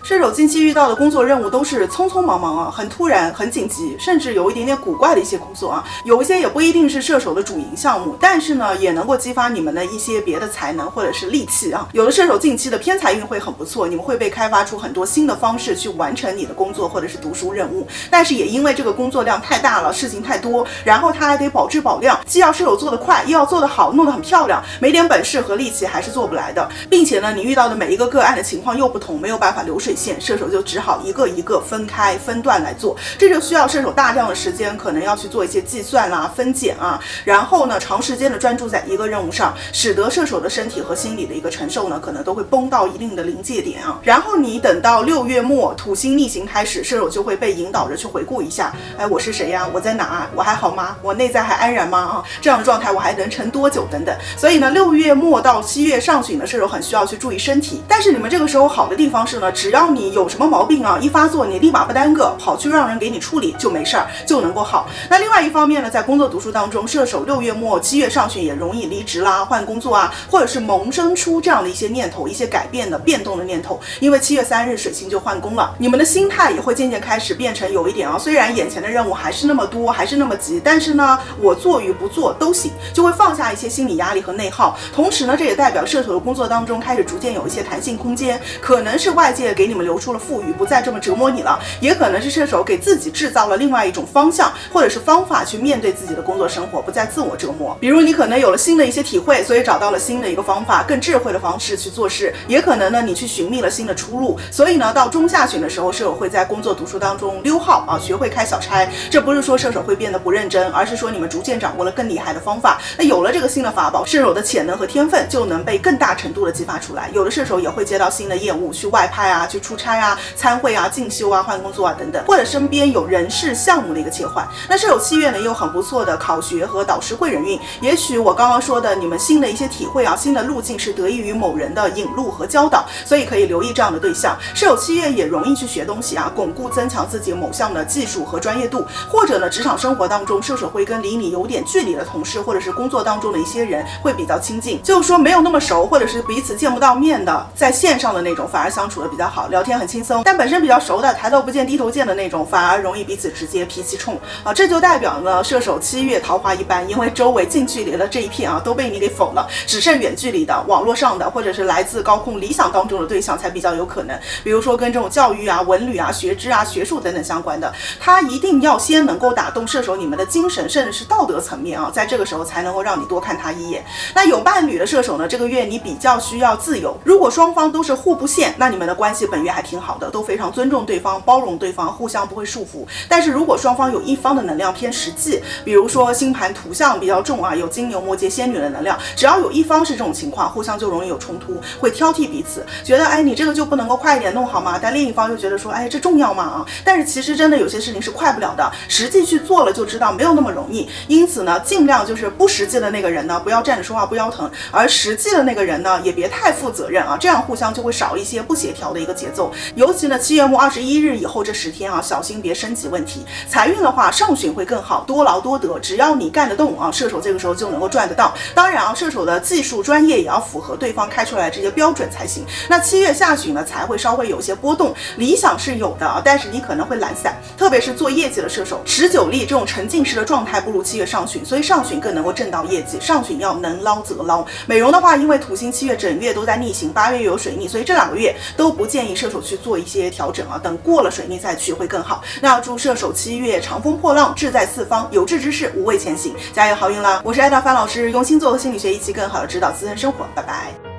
射手近期遇到的工作任务都是匆匆忙忙啊，很突然、很紧急，甚至有一点点古怪的一些工作啊。有一些也不一定是射手的主营项目，但是呢，也能够激发你们的一些别的才能或者是戾气啊。有的射手近期的偏财运会很不错，你们会被开发出很多新的方式去完成你的工作或者是读书任务。但是也因为这个工作量太大了，事情太多，然后他还得保质保量，既要射手做得快，又要做得好，弄得很漂亮，没点本事和力气还是做不来的。并且呢，你遇到的每一个个案的情况又不同，没有办法流水线，射手就只好一个一个分开分段来做，这就需要射手大量的时间，可能要去做一些计算啦、分拣啊，然后呢，长时间的专注在一个任务上，使得射手的身体和心理的一个承受呢，可能都会崩到一定的临界点啊。然后你等到6月末土星逆行开始，射手就会被引导着去回顾一下，哎，我是谁呀？我在哪？我还好吗？我内在还安然吗？啊，这样的状态我还能撑多久？等等。所以呢，6月末到7月上旬的射手很需要去注意身体。但是你们这个时候好的地方是呢，只要你有什么毛病啊，一发作你立马不耽搁，跑去让人给你处理就没事儿，就能够好。那另外一方面呢，在工作读书当中，射手6月末7月上旬也容易离职啦、换工作啊，或者是萌生出这样的一些念头、一些改变的变动的念头。因为7月3日水星就换宫了，你们的心态也会渐渐开始变成有一点啊，虽然眼前的任务还是那么多，还是那么急，但是呢，我做与不做都行，就会放下一些心理压力和内耗。同时呢，这也代表射手的工作当中开始逐渐有一些弹性空间，可能是外界给你们留出了富裕，不再这么折磨你了，也可能是射手给自己制造了另外一种方向或者是方法去面对自己的工作生活，不再自我折磨。比如你可能有了新的一些体会，所以找到了新的一个方法，更智慧的方式去做事，也可能呢你去寻觅了新的出路。所以呢，到中下旬的时候，射手会在工作读书当中溜号啊，学会开小差。这不是说射手会变得不认真，而是说你们逐渐掌握了更厉害的方法。那有了这个新的法宝，射手的潜能和天分就能被更大程度的激发出来。有的射手也会接到新的业务，去外派啊，去出差啊，参会啊，进修啊，换工作啊等等，或者身边有人事项目的一个切换。那射手7月呢，也有很不错的考学和导师贵人运。也许我刚刚说的你们新的一些体会啊，新的路径是得益于某人的引路和教导，所以可以留意这样的对象。射手7月也容易去学东西啊，巩固增强自己某项的技术和专业度，或者呢，职场生活当中，射手会跟离你有点距离的同事，或者是工作当中的一些人会比较亲近，就是说没有那么熟，或者是彼此见不到面的，在线上的那种反而相处的比较好，聊天很轻松。但本身比较熟的，抬头不见低头见的那种，反而容易彼此直接脾气冲啊。这就代表呢，射手7月桃花一般，因为周围近距离的这一片啊都被你给否了，只剩远距离的、网络上的，或者是来自高空理想当中的对象才比较有可能。比如说跟这种教育啊、文旅啊、学知啊、学术等等相关的，他一定要先能够打动射手你们的精神，甚至是道德层面啊，在这个时候才能够让你多看他一眼。那有伴侣的射手呢，这个月你比较需要自由。如果双方都是互不限，那你们的关系本月还挺好的，都非常尊重对方、包容对方，互相不会束缚。但是如果双方有一方的能量偏实际，比如说星盘图像比较重啊，有金牛、摩羯、仙女的能量，只要有一方是这种情况，互相就容易有冲突，会挑剔彼此，觉得哎你这个就不能够快一点弄好吗？但另一方又觉得说哎这重要吗啊？但是其实真的有些事情是快不了的，实际去做了就知道没有那么容易。因此呢，尽量就是不实际的那个人呢，不要站着说话不腰疼，而实际的那个人呢，也别太负责任啊，这样互相就会少一些不协调的一个节奏。尤其呢7月末21日以后这10天啊，小心别升级问题。财运的话，上旬会更好，多劳多得，只要你干得动啊，射手这个时候就能够赚得到。当然啊，射手的技术专业也要符合对方开出来这些标准才行。那7月下旬呢，才会稍微有些波动，理想是有的啊，但是你可能会懒散，特别是做业绩的射手，持久力这种沉浸式的状态不如7月上旬，所以上旬更能够挣到业绩。上旬要能捞则捞。美容的话，因为土星7月整月都在逆行，8月又有水逆，所以这2个月都不建议射手去做一些调整啊，等过了水逆再去会更好。那要祝射手7月长风破浪，志在四方，有志之士无畏前行，加油好运啦！我是艾达范老师，用星座和心理学一起更好的指导自身生活，拜拜。